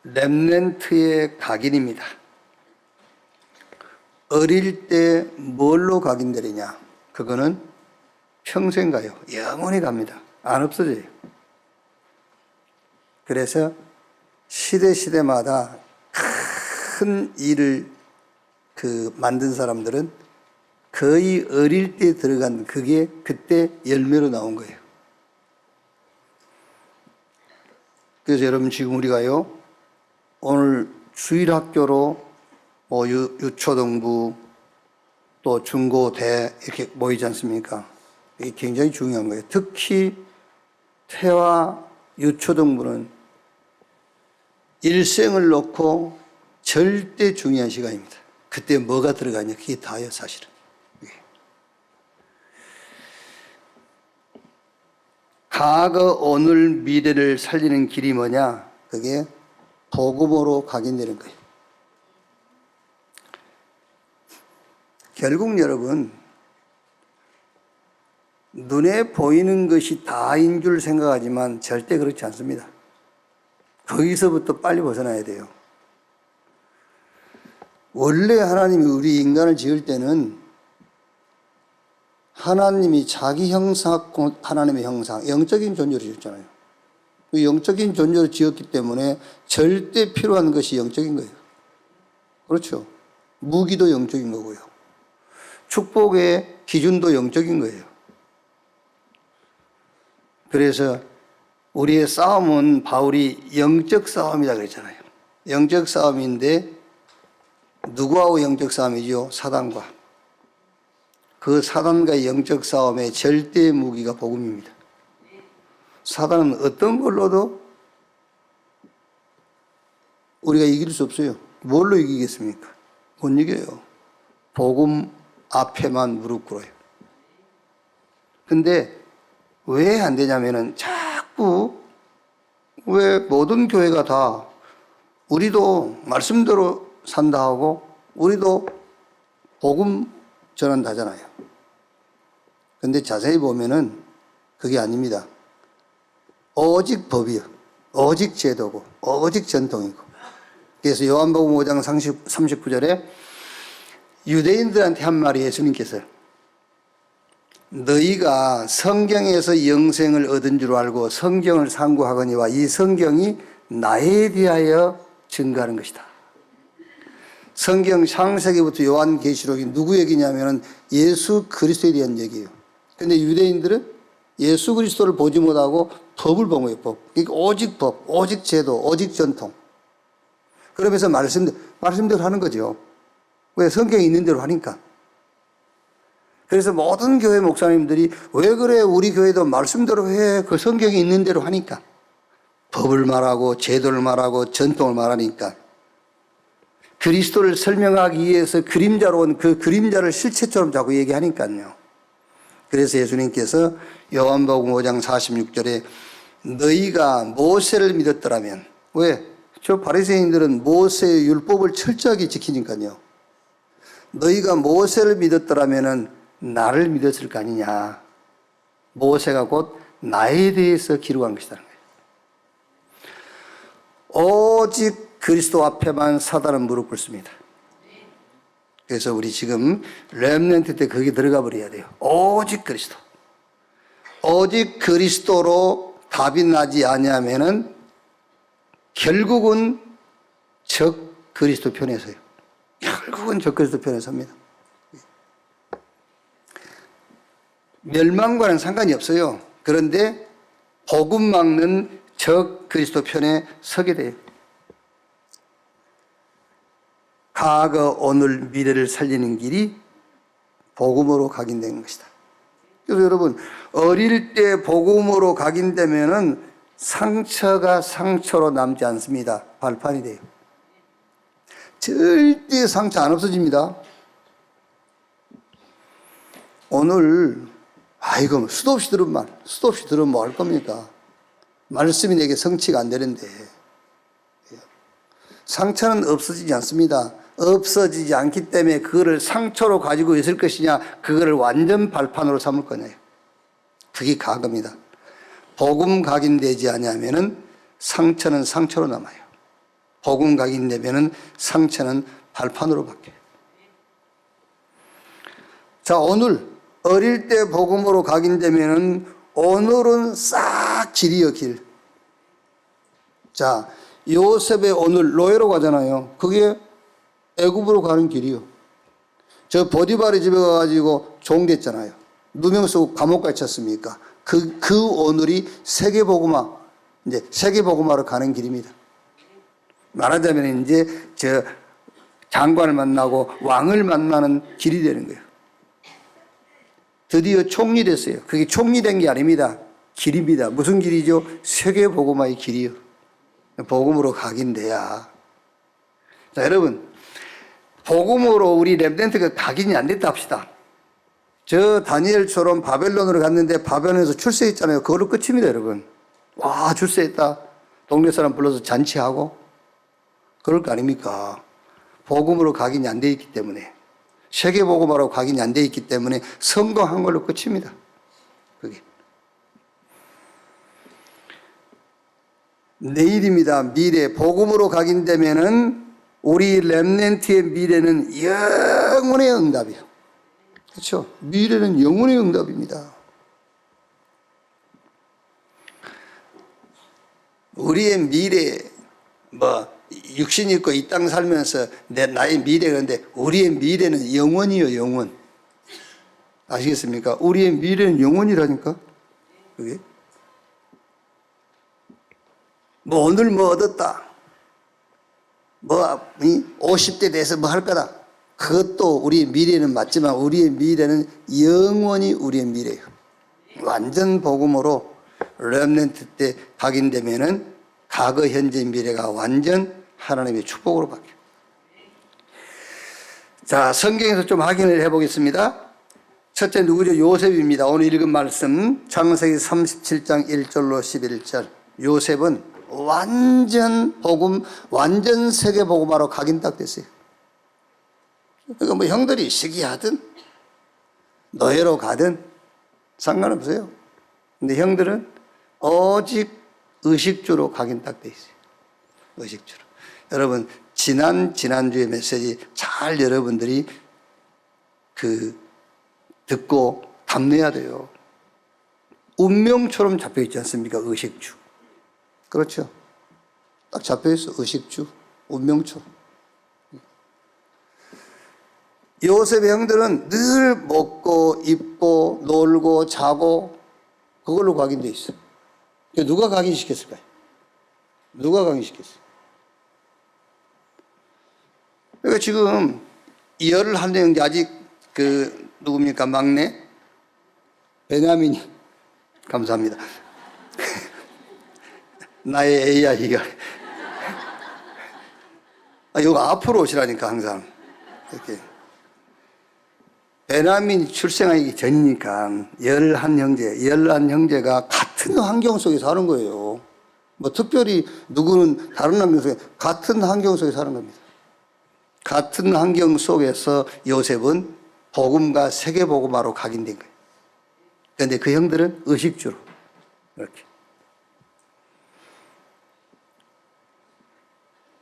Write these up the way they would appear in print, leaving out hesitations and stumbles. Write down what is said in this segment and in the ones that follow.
렘넌트의 각인입니다. 어릴 때 뭘로 각인되느냐? 그거는 평생 가요. 영원히 갑니다. 안 없어져요. 그래서 시대마다 큰 일을 만든 사람들은 거의 어릴 때 들어간 그게 그때 열매로 나온 거예요. 그래서 여러분 지금 우리가요, 오늘 주일학교로 유초등부 또 중고, 대 이렇게 모이지 않습니까? 이게 굉장히 중요한 거예요. 특히 태와 유초등부는 일생을 놓고 절대 중요한 시간입니다. 그때 뭐가 들어가냐? 그게 다예요, 사실은. 과거, 오늘, 미래를 살리는 길이 뭐냐? 그게 복음으로 각인되는 거예요. 결국 여러분, 눈에 보이는 것이 다인 줄 생각하지만 절대 그렇지 않습니다. 거기서부터 빨리 벗어나야 돼요. 원래 하나님이 우리 인간을 지을 때는 하나님이 자기 형상하고 하나님의 형상, 영적인 존재로 지었잖아요. 그 영적인 존재로 지었기 때문에 절대 필요한 것이 영적인 거예요. 그렇죠? 무기도 영적인 거고요. 축복의 기준도 영적인 거예요. 그래서 우리의 싸움은 바울이 영적 싸움이라 그랬잖아요. 영적 싸움인데 누구하고 영적 싸움이죠? 사단과. 그 사단과의 영적 싸움의 절대 무기가 복음입니다. 사단은 어떤 걸로도 우리가 이길 수 없어요. 뭘로 이기겠습니까? 못 이겨요. 복음 앞에만 무릎 꿇어요. 근데 왜 안 되냐면은 자꾸 왜 모든 교회가 다 우리도 말씀대로 산다 하고 우리도 복음 전한다 하잖아요. 근데 자세히 보면은 그게 아닙니다. 오직 법이요. 오직 제도고 오직 전통이고. 그래서 요한복음 5장 39절에 유대인들한테 한 말이 예수님께서 너희가 성경에서 영생을 얻은 줄 알고 성경을 상고하거니와 이 성경이 나에 대하여 증거하는 것이다. 성경 창세기부터 요한계시록이 누구 얘기냐면은 예수 그리스도에 대한 얘기예요. 근데 유대인들은 예수 그리스도를 보지 못하고 법을 본 거예요, 법. 그러니까 오직 법, 오직 제도, 오직 전통. 그러면서 말씀대로 하는 거죠. 왜? 성경에 있는 대로 하니까. 그래서 모든 교회 목사님들이 왜 그래? 우리 교회도 말씀대로 해. 그 성경에 있는 대로 하니까. 법을 말하고, 제도를 말하고, 전통을 말하니까. 그리스도를 설명하기 위해서 그림자로 온 그 그림자를 실체처럼 자꾸 얘기하니까요. 그래서 예수님께서 요한복음 5장 46절에 너희가 모세를 믿었더라면, 왜? 저 바리새인들은 모세의 율법을 철저하게 지키니까요. 너희가 모세를 믿었더라면 나를 믿었을 거 아니냐. 모세가 곧 나에 대해서 기록한 것이라는 거예요. 오직 그리스도 앞에만 사단은 무릎 꿇습니다. 그래서 우리 지금 렘넌트 때 거기 들어가 버려야 돼요. 오직 그리스도. 오직 그리스도로 답이 나지 아니하면은 결국은 적 그리스도 편에 서요. 결국은 적 그리스도 편에 섭니다. 멸망과는 상관이 없어요. 그런데 복음 막는 적 그리스도 편에 서게 돼요. 과거, 오늘, 미래를 살리는 길이 복음으로 각인된 것이다. 그래서 여러분, 어릴 때 복음으로 각인되면은 상처가 상처로 남지 않습니다. 발판이 돼요. 절대 상처 안 없어집니다. 오늘, 이거 수도 없이 들으면 뭐 할 겁니까? 말씀이 내게 성취가 안 되는데. 상처는 없어지지 않습니다. 없어지지 않기 때문에 그거를 상처로 가지고 있을 것이냐, 그거를 완전 발판으로 삼을 거냐. 그게 과거입니다. 복음 각인되지 않으면은 상처는 상처로 남아요. 복음 각인되면은 상처는 발판으로 바뀌어요. 자, 오늘 어릴 때 복음으로 각인되면은 오늘은 싹 길이요, 길. 자, 요셉의 오늘 로에로 가잖아요. 그게 애굽으로 가는 길이요. 저 보디발의 집에 가가지고 종 됐잖아요. 누명 쓰고 감옥 갇혔습니까? 그 오늘이 세계복음화, 이제 세계복음화로 가는 길입니다. 말하자면 이제 저 장관을 만나고 왕을 만나는 길이 되는 거예요. 드디어 총리 됐어요. 그게 총리 된 게 아닙니다. 길입니다. 무슨 길이죠? 세계복음화의 길이요. 복음으로 각인돼야. 자, 여러분, 복음으로 우리 렘넌트가 각인이 안 됐다 합시다. 저 다니엘처럼 바벨론으로 갔는데 바벨론에서 출세했잖아요. 그걸로 끝입니다, 여러분. 와, 출세했다. 동네 사람 불러서 잔치하고. 그럴 거 아닙니까? 복음으로 각인이 안 돼 있기 때문에. 세계복음화로 각인이 안 돼 있기 때문에 성공한 걸로 끝입니다. 그게. 내일입니다. 미래. 복음으로 각인되면은 우리 렘넌트의 미래는 영원의 응답이에요. 그렇죠? 미래는 영원의 응답입니다. 우리의 미래, 육신이 있고 이 땅 살면서 나의 미래가 그런데 우리의 미래는 영원이요, 영원. 아시겠습니까? 우리의 미래는 영원이라니까? 그게? 오늘 얻었다. 50대 돼서 할 거다. 그것도 우리의 미래는 맞지만 우리의 미래는 영원히 우리의 미래예요. 완전 복음으로 렘넌트 때 각인되면은 과거, 현재, 미래가 완전 하나님의 축복으로 바뀌어요. 자, 성경에서 좀 확인을 해보겠습니다. 첫째 누구죠? 요셉입니다. 오늘 읽은 말씀 창세기 37장 1절로 11절. 요셉은 완전 복음, 완전 세계 복음화로 각인 딱 됐어요. 그러니까 형들이 시기하든 노예로 가든 상관없어요. 근데 형들은 오직 의식주로 각인 딱 돼 있어요. 의식주로. 여러분, 지난주의 메시지 잘 여러분들이 듣고 담내야 돼요. 운명처럼 잡혀 있지 않습니까? 의식주. 그렇죠. 딱 잡혀 있어. 의식주. 운명처럼. 요셉의 형들은 늘 먹고 입고 놀고 자고 그걸로 각인돼 있어. 누가 각인시켰을까요? 누가 각인시켰어요? 그러니까 지금 11형제 아직 누굽니까? 막내? 베냐민이. 감사합니다. 나의 AI가. 이거 앞으로 오시라니까, 항상. 이렇게. 베냐민이 출생하기 전이니까 11형제가 같은 환경 속에 사는 거예요. 특별히 누구는 다른 환경 속에 같은 환경 속에 사는 겁니다. 같은 환경 속에서 요셉은 복음과 세계복음화로 각인된 거예요. 그런데 그 형들은 의식주로 이렇게.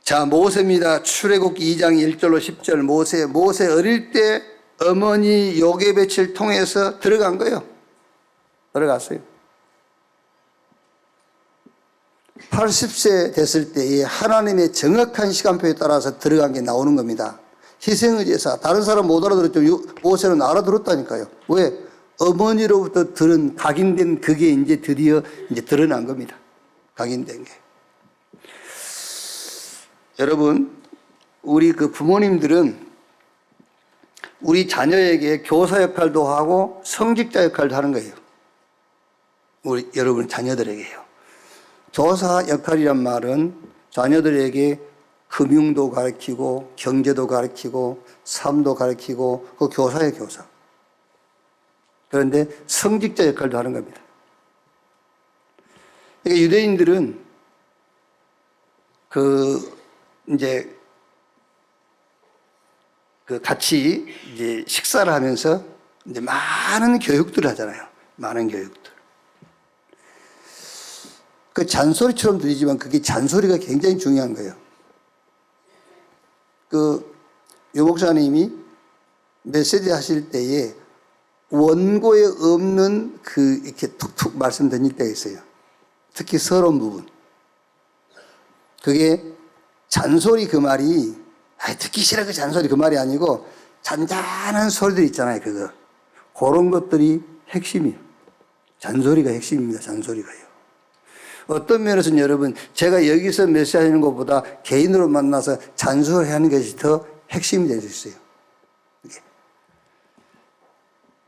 자, 모세입니다. 출애굽기 2장 1절로 10절. 모세 어릴 때 어머니 요게벳을 통해서 들어간 거예요. 들어갔어요. 80세 됐을 때에 하나님의 정확한 시간표에 따라서 들어간 게 나오는 겁니다. 희생의제사. 다른 사람 못 알아들었죠. 모세는 알아들었다니까요. 왜? 어머니로부터 들은 각인된 그게 이제 드디어 드러난 겁니다. 각인된 게. 여러분, 우리 부모님들은 우리 자녀에게 교사 역할도 하고 성직자 역할도 하는 거예요. 우리 여러분 자녀들에게요. 교사 역할이란 말은 자녀들에게 금융도 가르치고 경제도 가르치고 삶도 가르치고 그 교사예요, 교사. 그런데 성직자 역할도 하는 겁니다. 그러니까 유대인들은 같이 식사를 하면서 많은 교육들을 하잖아요. 많은 교육들. 잔소리처럼 들리지만 그게 잔소리가 굉장히 중요한 거예요. 유 목사님이 메시지 하실 때에 원고에 없는 이렇게 툭툭 말씀 던질 때가 있어요. 특히 서론 부분. 그게 잔소리 그 말이, 듣기 싫어 그 잔소리 그 말이 아니고 잔잔한 소리들 있잖아요, 그거. 그런 것들이 핵심이에요. 잔소리가 핵심입니다, 잔소리가요. 어떤 면에서는 여러분, 제가 여기서 메시지 하는 것보다 개인으로 만나서 잔소리 하는 것이 더 핵심이 될 수 있어요.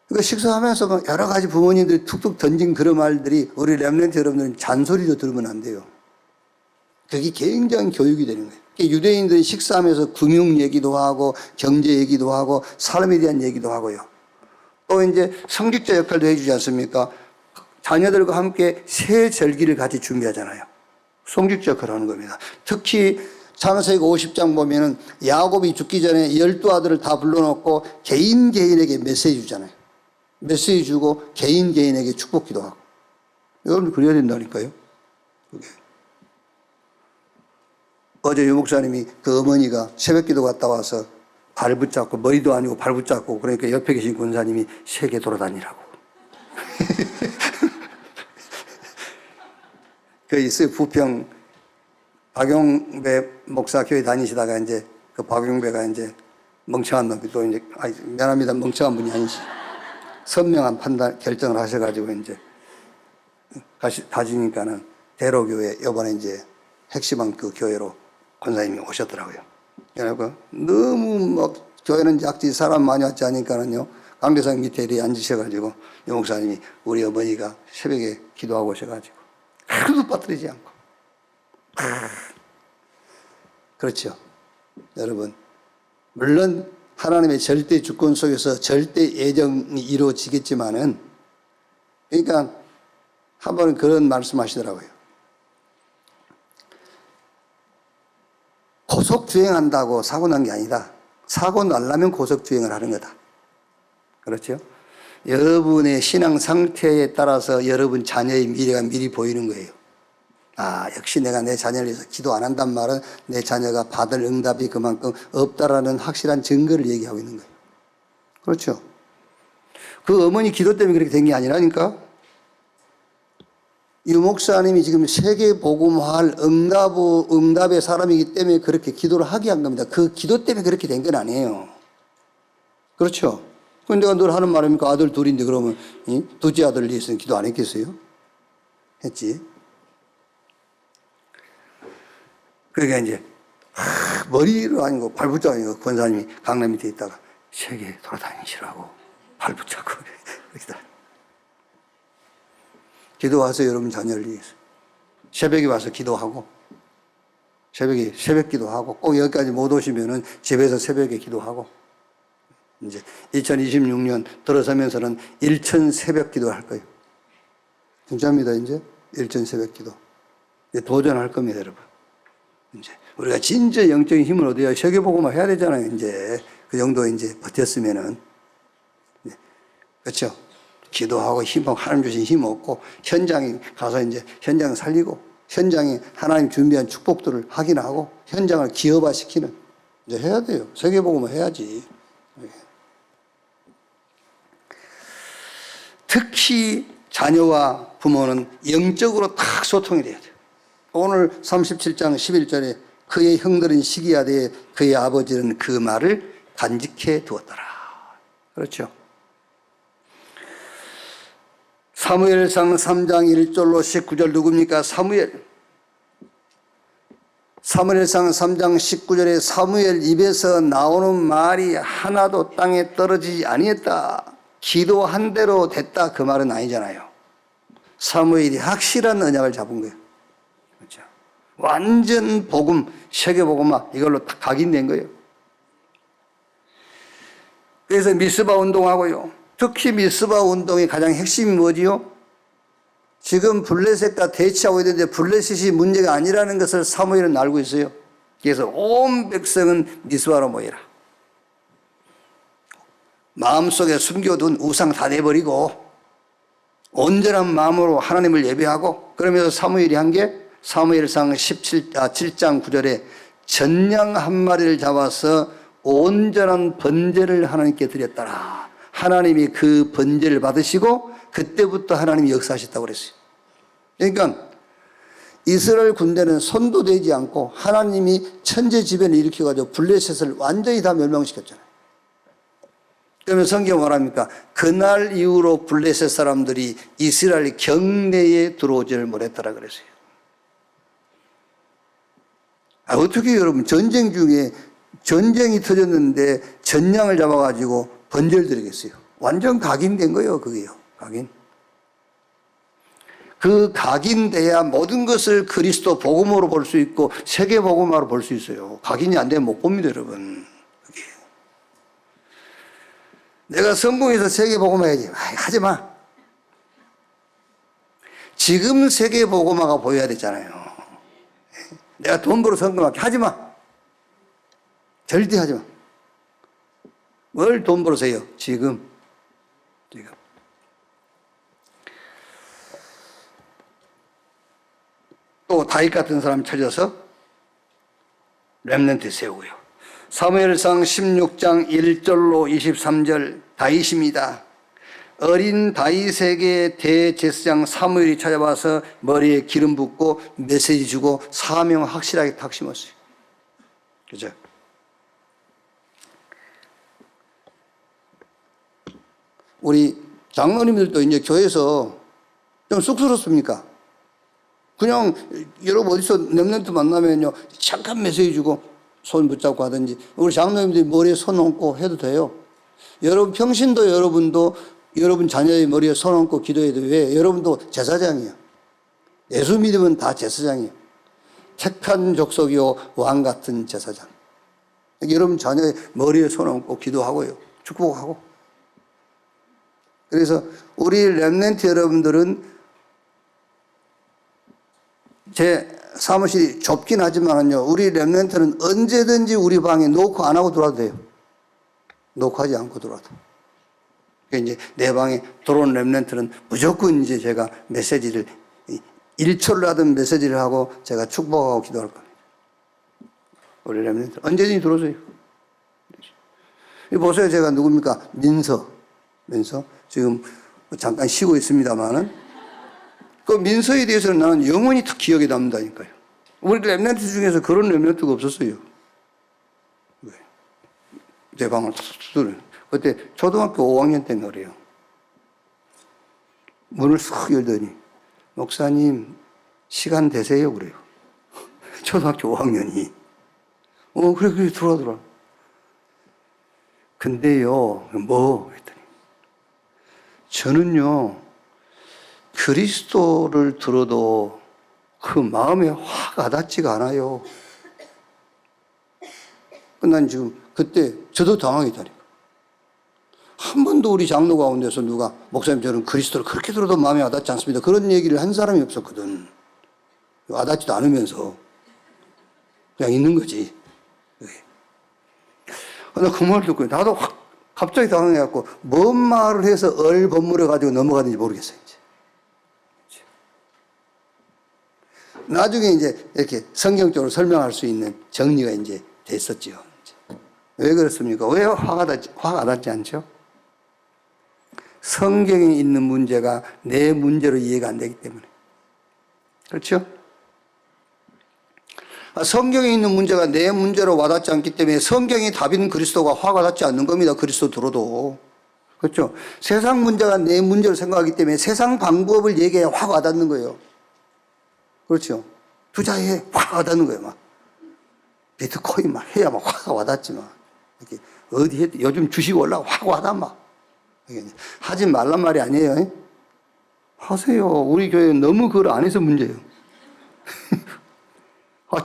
그러니까 식사하면서 여러 가지 부모님들이 툭툭 던진 그런 말들이 우리 렘넌트 여러분들은 잔소리로 들으면 안 돼요. 그게 굉장히 교육이 되는 거예요. 유대인들이 식사하면서 금융 얘기도 하고 경제 얘기도 하고 삶에 대한 얘기도 하고요. 또 이제 성직자 역할도 해주지 않습니까? 자녀들과 함께 새 절기를 같이 준비하잖아요. 성직자 역할을 하는 겁니다. 특히 창세기 50장 보면은 야곱이 죽기 전에 12아들을 다 불러놓고 개인에게 메시지 주잖아요. 메시지 주고 개인에게 축복기도 하고. 여러분 그래야 된다니까요. 그게. 어제 유 목사님이 그 어머니가 새벽기도 갔다 와서 발 붙잡고 머리도 아니고 발 붙잡고 그러니까 옆에 계신 권사님이 세계 돌아다니라고. 그 있어요. 부평 박용배 목사 교회 다니시다가 이제 그 박용배가 이제 멍청한 놈이 또 이제 미안합니다. 멍청한 분이 아니시. 선명한 판단 결정을 하셔가지고 이제 가시니까는 대로교회 이번에 이제 핵심한 그 교회로 권사님이 오셨더라고요. 그래서 너무 막 교회는 작지 사람 많이 왔지 하니까는요. 강대상 밑에 이렇게 앉으셔가지고 유 목사님이 우리 어머니가 새벽에 기도하고 오셔가지고 하루도 빠뜨리지 않고. 그렇죠. 여러분. 물론 하나님의 절대 주권 속에서 절대 예정이 이루어지겠지만은 그러니까 한 번은 그런 말씀 하시더라고요. 고속주행한다고 사고 난 게 아니다. 사고 나려면 고속주행을 하는 거다. 그렇죠? 여러분의 신앙 상태에 따라서 여러분 자녀의 미래가 미리 보이는 거예요. 역시 내가 내 자녀를 위해서 기도 안 한단 말은 내 자녀가 받을 응답이 그만큼 없다라는 확실한 증거를 얘기하고 있는 거예요. 그렇죠? 그 어머니 기도 때문에 그렇게 된 게 아니라니까? 유 목사님이 지금 세계 복음화할 응답의 사람이기 때문에 그렇게 기도를 하게 한 겁니다. 그 기도 때문에 그렇게 된 건 아니에요. 그렇죠? 그럼 내가 늘 하는 말입니까? 아들 둘인데 그러면 둘째 아들을 위해서는 기도 안 했겠어요? 했지. 그러니까 이제 머리로 아니고 발붙잡고 권사님이 강남 밑에 있다가 세계 돌아다니시라고 발붙잡고 이렇게 기도하세요. 여러분 자녀를 위해서. 새벽에 와서 기도하고 새벽에 새벽 기도하고 꼭 여기까지 못 오시면은 집에서 새벽에 기도하고 이제 2026년 들어서면서는 일천 새벽 기도 할 거예요. 진짜입니다. 이제 일천 새벽 기도 이제 도전할 겁니다, 여러분. 이제 우리가 진짜 영적인 힘을 얻어야 세계복음화 해야 되잖아요. 이제 그 정도 이제 버텼으면은 그렇죠. 기도하고 힘하고 하나님 주신 힘 얻고 현장에 가서 이제 현장 살리고 현장에 하나님 준비한 축복들을 확인하고 현장을 기업화시키는 이제 해야 돼요. 세계복음화 해야지. 특히 자녀와 부모는 영적으로 딱 소통이 돼야 돼요. 오늘 37장 11절에 그의 형들은 시기하되 그의 아버지는 그 말을 간직해 두었더라. 그렇죠. 사무엘상 3장 1절로 19절 누굽니까? 사무엘. 사무엘상 3장 19절에 사무엘 입에서 나오는 말이 하나도 땅에 떨어지지 아니했다. 기도한 대로 됐다. 그 말은 아니잖아요. 사무엘이 확실한 언약을 잡은 거예요. 그렇죠. 완전 복음, 세계복음화 이걸로 딱 각인된 거예요. 그래서 미스바 운동하고요. 특히 미스바 운동의 가장 핵심이 뭐지요? 지금 블레셋과 대치하고 있는데 블레셋이 문제가 아니라는 것을 사무엘은 알고 있어요. 그래서 온 백성은 미스바로 모이라. 마음속에 숨겨둔 우상 다 내버리고 온전한 마음으로 하나님을 예배하고 그러면서 사무엘이 한 게 사무엘상 7장 9절에 전양 한 마리를 잡아서 온전한 번제를 하나님께 드렸더라. 하나님이 그 번제를 받으시고 그때부터 하나님이 역사하셨다고 그랬어요. 그러니까 이스라엘 군대는 손도 대지 않고 하나님이 천재지변을 일으켜가지고 블레셋을 완전히 다 멸망시켰잖아요. 그러면 성경 말합니까? 그날 이후로 블레셋 사람들이 이스라엘 경내에 들어오지를 못했더라 그랬어요. 어떻게 여러분 전쟁 중에 전쟁이 터졌는데 전량을 잡아가지고 번제를 드리겠어요? 완전 각인된 거예요, 그게요. 각인. 그 각인돼야 모든 것을 그리스도 복음으로 볼 수 있고 세계 복음으로 볼 수 있어요. 각인이 안 되면 못 봅니다, 여러분. 그게. 내가 성공해서 세계 복음 해야지. 하지 마. 지금 세계 복음화가 보여야 되잖아요. 내가 돈 벌어 성공할게. 하지 마. 절대 하지 마. 뭘 돈 벌어서 해요? 지금. 또 다윗 같은 사람 찾아서 렘넌트 세우고요. 사무엘상 16장 1절로 23절 다윗입니다. 어린 다윗에게 대제사장 사무엘이 찾아와서 머리에 기름 붓고 메시지 주고 사명 확실하게 탁 심었어요. 그죠? 우리 장로님들도 이제 교회에서 좀 쑥스럽습니까? 그냥 여러분 어디서 렘넌트 만나면요 잠깐 메시지 주고 손 붙잡고 하든지 우리 장로님들이 머리에 손 얹고 해도 돼요. 여러분 평신도 여러분도 여러분 자녀의 머리에 손 얹고 기도해도 왜? 여러분도 제사장이에요. 예수 믿으면 다 제사장이에요. 택한 족속이요 왕 같은 제사장. 여러분 자녀의 머리에 손 얹고 기도하고요. 축복하고. 그래서 우리 렘넌트 여러분들은 제 사무실이 좁긴 하지만요, 우리 렘넌트는 언제든지 우리 방에 노크 안 하고 들어와도 돼요. 노크하지 않고 들어와도. 그러니까 이제 내 방에 들어온 렘넌트는 무조건 이제 제가 메시지를 1초를 하든 메시지를 하고 제가 축복하고 기도할 겁니다. 우리 렘넌트 언제든지 들어오세요. 보세요, 제가 누굽니까? 민서 지금 잠깐 쉬고 있습니다만은. 그 민서에 대해서는 나는 영원히 더 기억에 남는다니까요. 우리 렘넌트 중에서 그런 렘넌트가 없었어요. 왜? 내 방을 두드려. 그때 초등학교 5학년 때 그래요. 문을 싹 열더니 목사님 시간 되세요 그래요. 초등학교 5학년이. 그래 들어와. 근데요 뭐 했더니 저는요 그리스도를 들어도 그 마음에 확 와닿지가 않아요. 난 지금 그때 저도 당황했다니까. 한 번도 우리 장로 가운데서 누가 목사님 저는 그리스도를 그렇게 들어도 마음에 와닿지 않습니다. 그런 얘기를 한 사람이 없었거든. 와닿지도 않으면서 그냥 있는 거지. 나 그 말 듣고 나도 확 갑자기 당황해갖고 뭔 말을 해서 얼버무려 가지고 넘어가는지 모르겠어요. 이제. 나중에 이제 이렇게 성경적으로 설명할 수 있는 정리가 이제 됐었죠. 왜 그렇습니까? 왜 화가 와닿지 않죠? 성경에 있는 문제가 내 문제로 이해가 안 되기 때문에. 그렇죠? 성경에 있는 문제가 내 문제로 와닿지 않기 때문에 성경이 답인 그리스도가 화가 닿지 않는 겁니다. 그리스도 들어도. 그렇죠? 세상 문제가 내 문제로 생각하기 때문에 세상 방법을 얘기해야 화가 와닿는 거예요. 그렇죠? 투자해 화가 와닿는 거예요. 막 비트코인 막 해야 막 화가 와닿지 막. 이렇게 어디 해 요즘 주식 올라가 화가 와닿 막. 하지 말란 말이 아니에요. 하세요. 우리 교회 너무 그걸 안 해서 문제예요.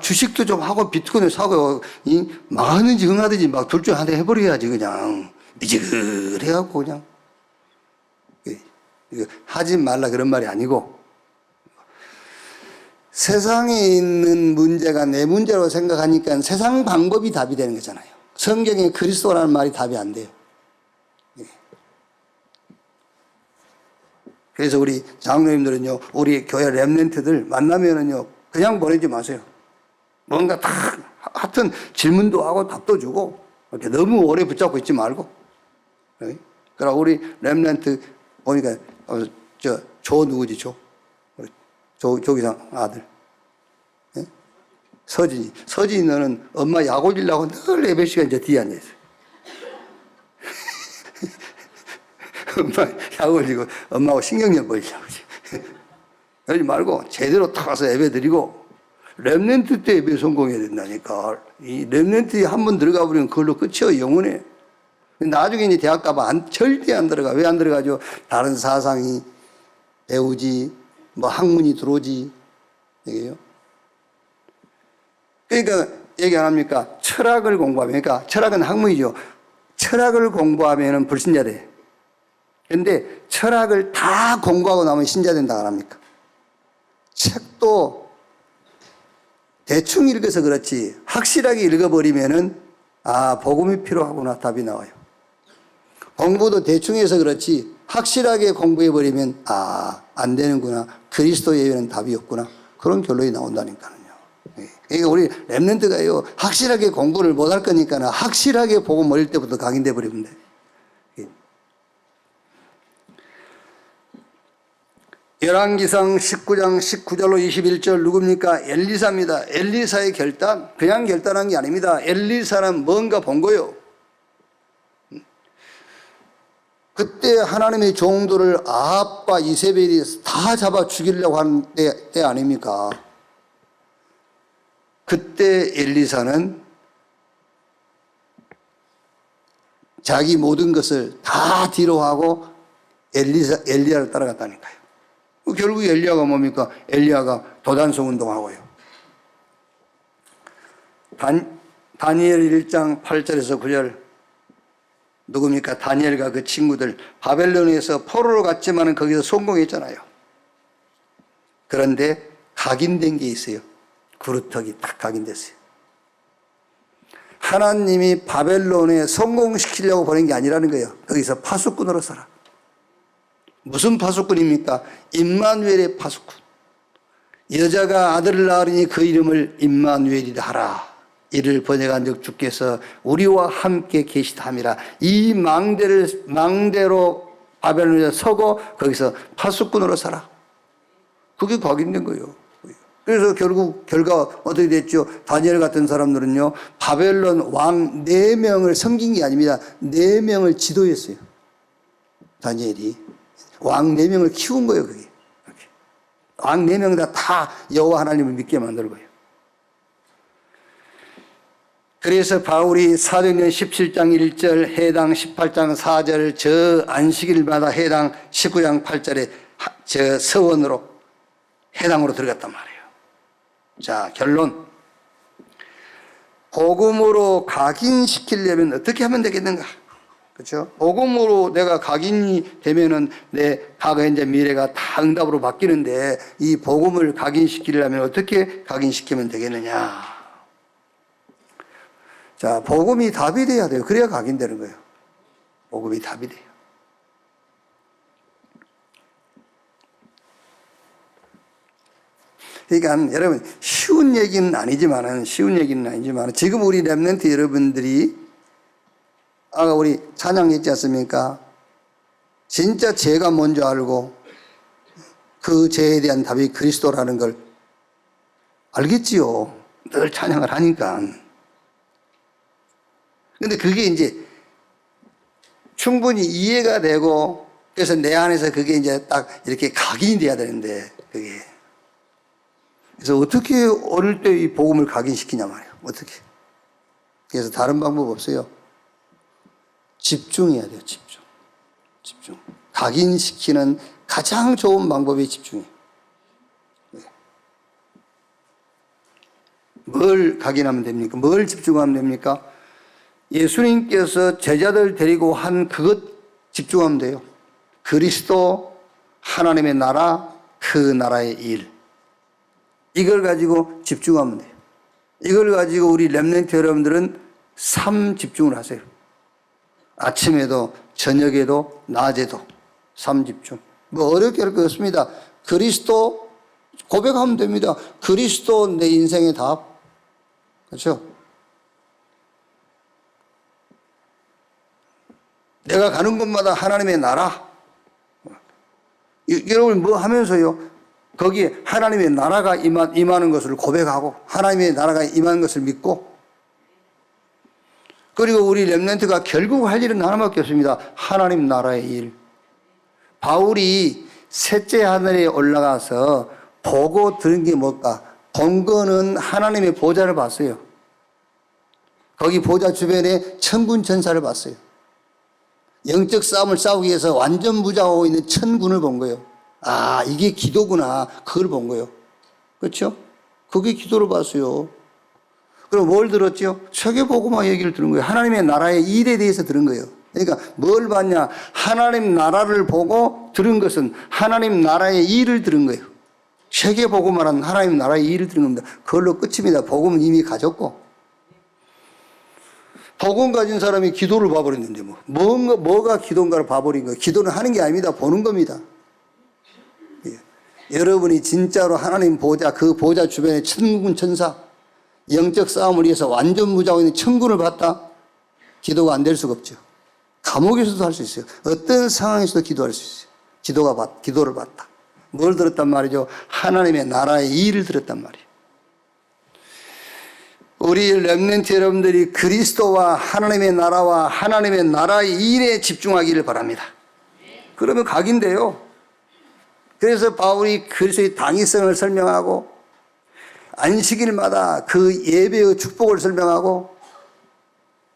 주식도 좀 하고 비트코인을 사고 망하는지 흥하든지 막 둘 중 하나 해버려야지 그냥 미지근해갖고 그냥 하지 말라 그런 말이 아니고 세상에 있는 문제가 내 문제로 생각하니까 세상 방법이 답이 되는 거잖아요. 성경에 그리스도라는 말이 답이 안 돼요. 그래서 우리 장로님들은요, 우리 교회 렘넌트들 만나면은요, 그냥 보내지 마세요. 뭔가 다 하여튼 질문도 하고 답도 주고 이렇게 너무 오래 붙잡고 있지 말고. 그러니까 우리 렘넌트 보니까 조 누구지? 조기상 아들. 네? 서진이 너는 엄마 약 올리려고 늘 예배 시간 이제 뒤에 앉아있어. 엄마 약 올리고 엄마하고 신경전 벌리려고. 그러지 말고 제대로 탁 가서 예배 드리고 렘넌트 때 예배 성공해야 된다니까. 이 렘넌트에 한 번 들어가 버리면 그걸로 끝이야, 영원해. 나중에 이제 대학 가면 절대 안 들어가. 왜 안 들어가죠? 다른 사상이 배우지, 뭐 학문이 들어오지. 이게요. 그러니까 얘기 안 합니까? 철학을 공부하면, 그러니까 철학은 학문이죠. 철학을 공부하면은 불신자 돼. 근데 철학을 다 공부하고 나면 신자 된다 안 합니까? 책도 대충 읽어서 그렇지 확실하게 읽어버리면은 복음이 필요하구나 답이 나와요. 공부도 대충 해서 그렇지 확실하게 공부해버리면 안 되는구나. 그리스도 예배는 답이 없구나. 그런 결론이 나온다니까요. 그러니까 우리 렘넌트가요 확실하게 공부를 못할 거니까 확실하게 복음 어릴 때부터 각인돼 버리면 돼. 열왕기상 19장 19절로 21절 누굽니까? 엘리사입니다. 엘리사의 결단, 그냥 결단한 게 아닙니다. 엘리사는 뭔가 본 거예요. 그때 하나님의 종들을 아합과 이세벨이 다 잡아 죽이려고 하는 때 아닙니까? 그때 엘리사는 자기 모든 것을 다 뒤로 하고 엘리야를 따라갔다니까요. 결국 엘리야가 뭡니까? 엘리야가 도단성 운동하고요. 다니엘 1장 8절에서 9절 누굽니까? 다니엘과 그 친구들 바벨론에서 포로로 갔지만 거기서 성공했잖아요. 그런데 각인된 게 있어요. 그루터기 딱 각인됐어요. 하나님이 바벨론에 성공시키려고 보낸 게 아니라는 거예요. 거기서 파수꾼으로 살아. 무슨 파수꾼입니까? 임마누엘의 파수꾼. 여자가 아들을 낳으니 그 이름을 임마누엘이라 하라. 이를 번역한 적 주께서 우리와 함께 계시다함이라. 이 망대로 바벨론에 서고 거기서 파수꾼으로 살아. 그게 각인된 거예요. 그래서 결국 결과 어떻게 됐죠? 다니엘 같은 사람들은요 바벨론 왕 4명을 섬긴 게 아닙니다. 4명을 지도했어요. 다니엘이 왕 4명을 키운 거예요. 그게 왕 4명 다 여호와 하나님을 믿게 만들 거예요. 그래서 바울이 사도행전 17장 1절 해당 18장 4절 저 안식일마다 해당 19장 8절에 저 서원으로 해당으로 들어갔단 말이에요. 자, 결론. 복음으로 각인시키려면 어떻게 하면 되겠는가? 그렇죠? 복음으로 내가 각인이 되면은 내 과거, 현재, 미래가 다 응답으로 바뀌는데 이 복음을 각인시키려면 어떻게 각인시키면 되겠느냐? 자, 복음이 답이 돼야 돼요. 그래야 각인되는 거예요. 복음이 답이 돼요. 그러니까 여러분 쉬운 얘기는 아니지만은 지금 우리 렘넌트 여러분들이 아까 우리 찬양했지 않습니까? 진짜 죄가 뭔지 알고 그 죄에 대한 답이 그리스도라는 걸 알겠지요. 늘 찬양을 하니까. 근데 그게 이제 충분히 이해가 되고 그래서 내 안에서 그게 이제 딱 이렇게 각인이 돼야 되는데 그게. 그래서 어떻게 어릴 때 이 복음을 각인시키냐 말이에요. 어떻게. 그래서 다른 방법 없어요. 집중해야 돼요. 집중. 각인시키는 가장 좋은 방법이 집중이에요. 뭘 각인하면 됩니까? 뭘 집중하면 됩니까? 예수님께서 제자들 데리고 한 그것 집중하면 돼요. 그리스도, 하나님의 나라, 그 나라의 일. 이걸 가지고 집중하면 돼요. 이걸 가지고 우리 렘넌트 여러분들은 삶 집중을 하세요. 아침에도 저녁에도 낮에도 삶 집중. 뭐 어렵게 할 거 없습니다. 그리스도 고백하면 됩니다. 그리스도 내 인생의 답. 그렇죠? 내가 가는 곳마다 하나님의 나라. 여러분 뭐 하면서요? 거기에 하나님의 나라가 임하는 것을 고백하고 하나님의 나라가 임하는 것을 믿고, 그리고 우리 렘넌트가 결국 할 일은 하나밖에 없습니다. 하나님 나라의 일. 바울이 셋째 하늘에 올라가서 보고 들은 게 뭘까? 본 거는 하나님의 보좌를 봤어요. 거기 보좌 주변에 천군 천사를 봤어요. 영적 싸움을 싸우기 위해서 완전 무장하고 있는 천군을 본 거예요. 아, 이게 기도구나. 그걸 본 거예요. 그렇죠? 그게 기도를 봤어요. 그럼 뭘 들었죠? 세계복음화 얘기를 들은 거예요. 하나님의 나라의 일에 대해서 들은 거예요. 그러니까 뭘 봤냐? 하나님 나라를 보고 들은 것은 하나님 나라의 일을 들은 거예요. 세계복음화는 하나님 나라의 일을 들은 겁니다. 그걸로 끝입니다. 복음은 이미 가졌고. 복음 가진 사람이 기도를 봐버렸는데 뭐가 기도인가를 봐버린 거예요. 기도는 하는 게 아닙니다. 보는 겁니다. 예. 여러분이 진짜로 하나님 보좌, 그 보좌 주변에 천군 천사, 영적 싸움을 위해서 완전 무장하고 있는 천군을 봤다? 기도가 안 될 수가 없죠. 감옥에서도 할 수 있어요. 어떤 상황에서도 기도할 수 있어요. 기도를 봤다. 뭘 들었단 말이죠? 하나님의 나라의 일을 들었단 말이에요. 우리 렘넌트 여러분들이 그리스도와 하나님의 나라와 하나님의 나라의 일에 집중하기를 바랍니다. 그러면 각인데요. 그래서 바울이 그리스도의 당위성을 설명하고 안식일마다 그 예배의 축복을 설명하고,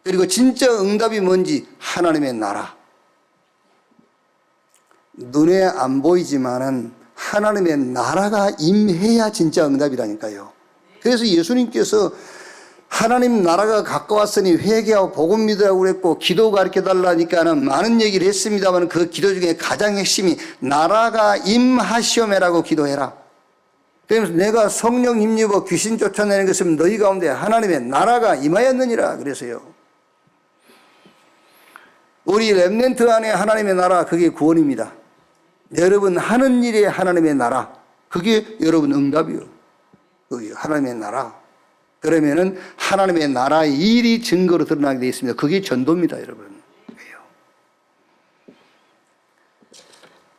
그리고 진짜 응답이 뭔지 하나님의 나라. 눈에 안 보이지만은 하나님의 나라가 임해야 진짜 응답이라니까요. 그래서 예수님께서 하나님 나라가 가까웠으니 회개하고 복음 믿으라고 그랬고 기도 가르쳐달라니까는 많은 얘기를 했습니다만 그 기도 중에 가장 핵심이 나라가 임하시오매라고 기도해라. 그러면서 내가 성령 힘입어 귀신 쫓아내는 것은 너희 가운데 하나님의 나라가 임하였느니라 그래서요. 우리 렘넌트 안에 하나님의 나라, 그게 구원입니다. 여러분 하는 일에 하나님의 나라, 그게 여러분 응답이요. 그게 하나님의 나라. 그러면은 하나님의 나라의 일이 증거로 드러나게 되어 있습니다. 그게 전도입니다, 여러분.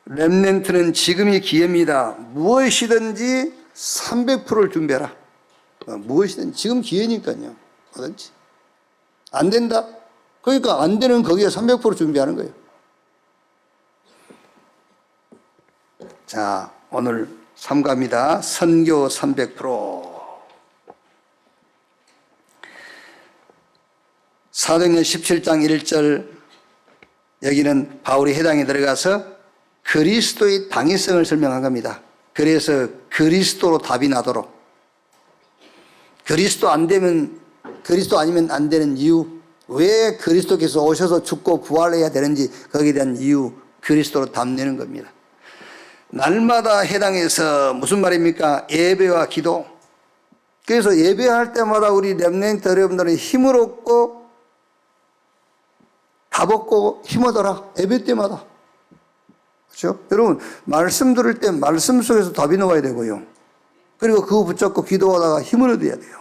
렘넌트는 지금이 기회입니다. 무엇이든지 300%를 준비해라. 무엇이든지 지금 기회니까요. 뭐든지. 안 된다? 그러니까 안 되는 거기에 300% 준비하는 거예요. 자, 오늘 삼가입니다. 선교 300%. 사도행전 17장 1절, 여기는 바울이 해당에 들어가서 그리스도의 당위성을 설명한 겁니다. 그래서 그리스도로 답이 나도록, 그리스도 아니면 안 되는 이유, 왜 그리스도께서 오셔서 죽고 부활해야 되는지 거기에 대한 이유, 그리스도로 답 내는 겁니다. 날마다 해당해서 무슨 말입니까? 예배와 기도. 그래서 예배할 때마다 우리 렘넌트 여러분들은 힘을 얻고 답 얻고 힘 얻어라. 예배 때마다. 그렇죠? 여러분 말씀 들을 때 말씀 속에서 답이 나와야 되고요. 그리고 그거 붙잡고 기도하다가 힘을 얻어야 돼요.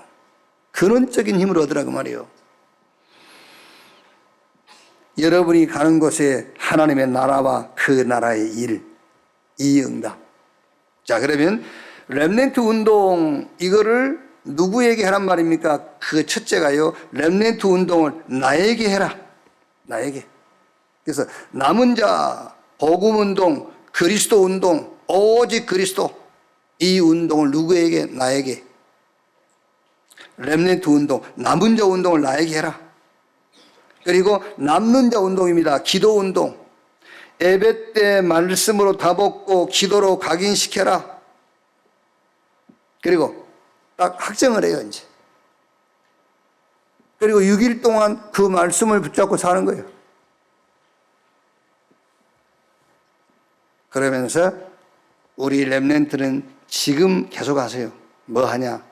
근원적인 힘을 얻으라고 말이에요. 여러분이 가는 곳에 하나님의 나라와 그 나라의 일, 이 응답. 자, 그러면 렘넌트 운동, 이거를 누구에게 하란 말입니까? 그 첫째가요, 렘넌트 운동을 나에게 해라. 나에게. 그래서 남은 자, 복음 운동, 그리스도 운동, 오직 그리스도, 이 운동을 누구에게? 나에게. 렘넌트 운동, 남은 자 운동을 나에게 해라. 그리고 남는 자 운동입니다. 기도 운동. 예배 때 말씀으로 답 얻고 기도로 각인시켜라. 그리고 딱 확정을 해요, 이제. 그리고 6일 동안 그 말씀을 붙잡고 사는 거예요. 그러면서 우리 렘넌트는 지금 계속 하세요. 뭐 하냐?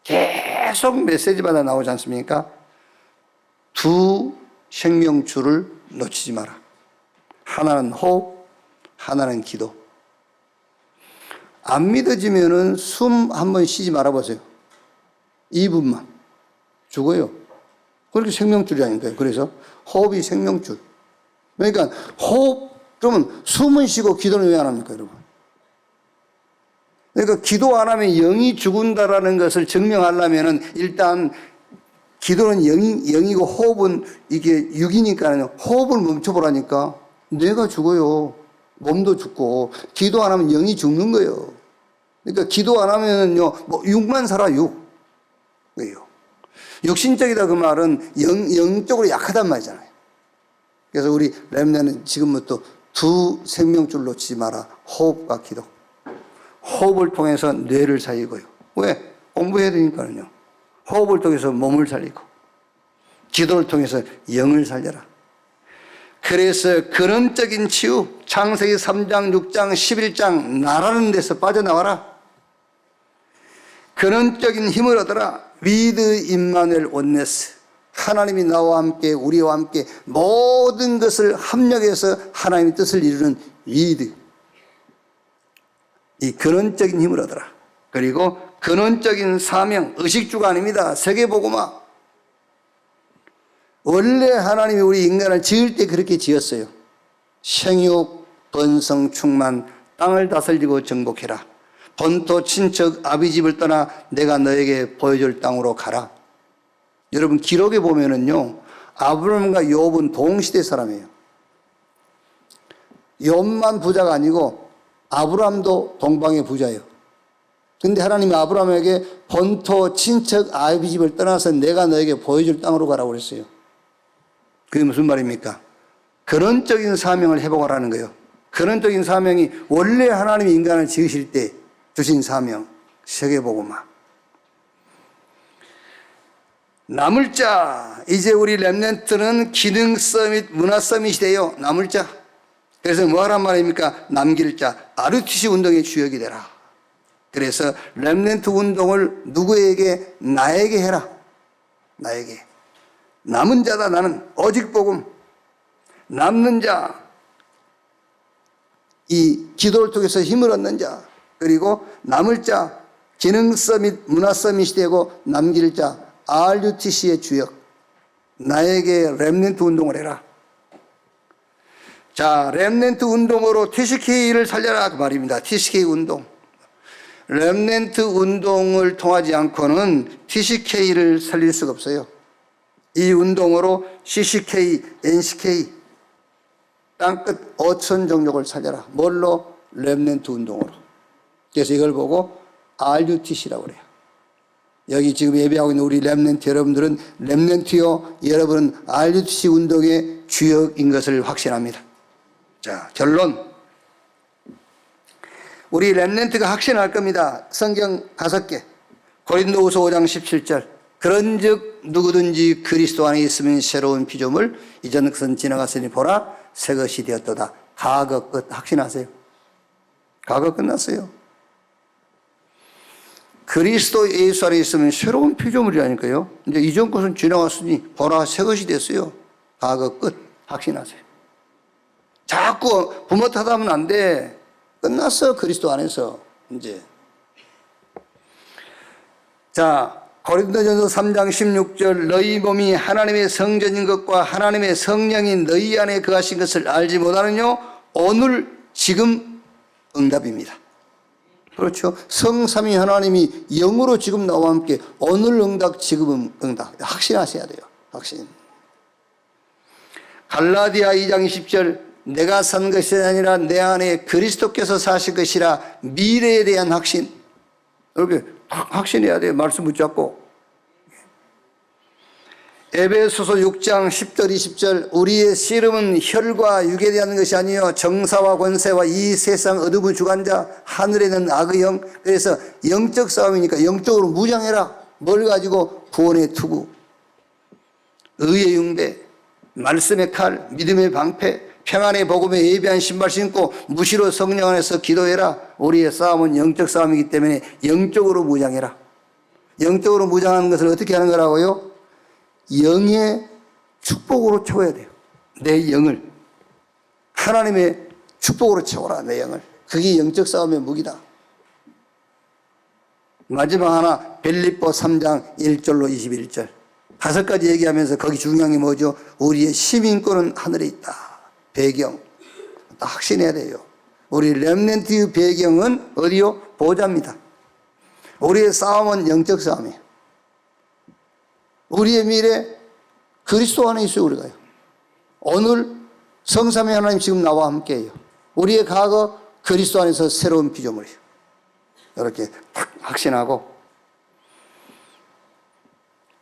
계속 메시지마다 나오지 않습니까? 두 생명줄을 놓치지 마라. 하나는 호흡, 하나는 기도. 안 믿어지면은 숨 한번 쉬지 말아보세요. 2분만. 죽어요. 그렇게 생명줄이 아닌가요? 그래서 호흡이 생명줄. 그러니까 호흡, 그러면 숨은 쉬고 기도는 왜 안 합니까, 여러분? 그러니까 기도 안 하면 영이 죽은다라는 것을 증명하려면은 일단 기도는 영이고 호흡은 이게 육이니까요. 호흡을 멈춰보라니까. 뇌가 죽어요. 몸도 죽고. 기도 안 하면 영이 죽는 거예요. 그러니까 기도 안 하면요, 뭐 육만 살아, 육. 왜요? 육신적이다 그 말은 영적으로 약하단 말이잖아요. 그래서 우리 렘넌트는 지금부터 두 생명줄 놓치지 마라. 호흡과 기도. 호흡을 통해서 뇌를 살리고요. 왜? 공부해야 되니까요. 호흡을 통해서 몸을 살리고 기도를 통해서 영을 살려라. 그래서 근원적인 치유, 창세기 3장, 6장, 11장 나라는 데서 빠져나와라. 근원적인 힘을 얻어라. 위드 임마누엘 온네스. 하나님이 나와 함께 우리와 함께 모든 것을 합력해서 하나님의 뜻을 이루는 위드. 이 근원적인 힘을 얻어라. 그리고 근원적인 사명, 의식주가 아닙니다. 세계복음화. 원래 하나님이 우리 인간을 지을 때 그렇게 지었어요. 생육, 번성, 충만, 땅을 다스리고 정복해라. 본토, 친척, 아비 집을 떠나 내가 너에게 보여줄 땅으로 가라. 여러분 기록에 보면은요, 아브라함과 욥은 동시대 사람이에요. 욥만 부자가 아니고 아브라함도 동방의 부자예요. 근데 하나님이 아브라함에게 본토, 친척, 아비 집을 떠나서 내가 너에게 보여줄 땅으로 가라고 그랬어요. 그게 무슨 말입니까? 근원적인 사명을 회복하라는 거예요. 근원적인 사명이 원래 하나님이 인간을 지으실 때 주신 사명, 세계복음화. 남을 자, 이제 우리 렘넌트는 기능성 및 문화성이 시대요. 남을 자. 그래서 뭐 하란 말입니까? 남길 자, RUTC 운동의 주역이 되라. 그래서 렘넌트 운동을 누구에게? 나에게 해라. 나에게. 남은 자다 나는. 오직 복음. 남는 자. 이 기도를 통해서 힘을 얻는 자. 그리고 남을 자. 기능성 및 문화성이 시대고 남길 자. RUTC의 주역. 나에게 렘넌트 운동을 해라. 자, 렘넌트 운동으로 TCK를 살려라 그 말입니다. TCK 운동. 렘넌트 운동을 통하지 않고는 TCK를 살릴 수가 없어요. 이 운동으로 CCK, NCK, 땅끝 5천 종족을 살려라. 뭘로? 렘넌트 운동으로. 그래서 이걸 보고 RUTC라고 그래요. 여기 지금 예배하고 있는 우리 렘넌트 여러분들은 렘넌트요, 여러분은 RUTC 운동의 주역인 것을 확신합니다. 자, 결론. 우리 렘넌트가 확신할 겁니다. 성경 5개. 고린도후서 5장 17절. 그런즉 누구든지 그리스도 안에 있으면 새로운 피조물, 이전 것은 지나갔으니 보라 새 것이 되었도다. 과거 끝. 확신하세요. 과거 끝났어요. 그리스도 예수 안에 있으면 새로운 피조물이라니까요. 이제 이전 것은 지나갔으니 보라 새 것이 됐어요. 과거 끝. 확신하세요. 자꾸 부모 탓하면 안 돼. 끝났어. 그리스도 안에서 이제. 자, 고린도전서 3장 16절. 너희 몸이 하나님의 성전인 것과 하나님의 성령이 너희 안에 거하신 것을 알지 못하느뇨? 오늘 지금 응답입니다. 그렇죠. 성삼위 하나님이 영으로 지금 나와 함께 오늘 응답, 지금 응답. 확신하셔야 돼요. 확신. 갈라디아 2장 20절. 내가 산 것이 아니라 내 안에 그리스도께서 사실 것이라. 미래에 대한 확신. 이렇게 확신해야 돼요. 말씀 붙잡고. 에베소서 6장 10절 20절. 우리의 씨름은 혈과 육에 대한 것이 아니요 정사와 권세와 이 세상 어둠의 주관자 하늘에는 악의 영. 그래서 영적 싸움이니까 영적으로 무장해라. 뭘 가지고? 구원의 투구, 의의 융배, 말씀의 칼, 믿음의 방패, 평안의 복음에 예비한 신발 신고 무시로 성령 안에서 기도해라. 우리의 싸움은 영적 싸움이기 때문에 영적으로 무장해라. 영적으로 무장하는 것을 어떻게 하는 거라고요? 영의 축복으로 채워야 돼요. 내 영을. 하나님의 축복으로 채워라, 내 영을. 그게 영적 싸움의 무기다. 마지막 하나, 빌립보 3장 1절로 21절. 5가지 얘기하면서 거기 중요한 게 뭐죠? 우리의 시민권은 하늘에 있다. 배경 딱 확신해야 돼요. 우리 렘넌트의 배경은 어디요? 보좌입니다. 우리의 싸움은 영적 싸움이에요. 우리의 미래 그리스도 안에 있어요. 우리가요. 오늘 성삼위 하나님 지금 나와 함께해요. 우리의 과거 그리스도 안에서 새로운 피조물이에요. 이렇게 딱 확신하고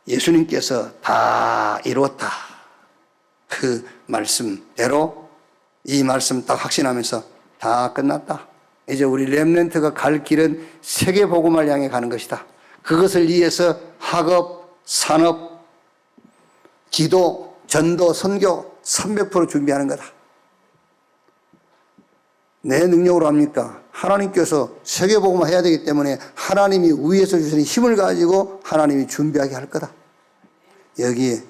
예수님께서 다 이루었다. 그 말씀대로 이 말씀 딱 확신하면서 다 끝났다. 이제 우리 렘넌트가 갈 길은 세계 복음을 향해 가는 것이다. 그것을 위해서 학업, 산업, 기도, 전도, 선교 300% 준비하는 거다. 내 능력으로 합니까? 하나님께서 세계 복음을 해야 되기 때문에 하나님이 위에서 주시는 힘을 가지고 하나님이 준비하게 할 거다. 여기에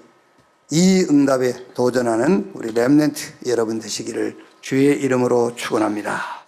이 응답에 도전하는 우리 렘넌트 여러분 되시기를 주의 이름으로 축원합니다.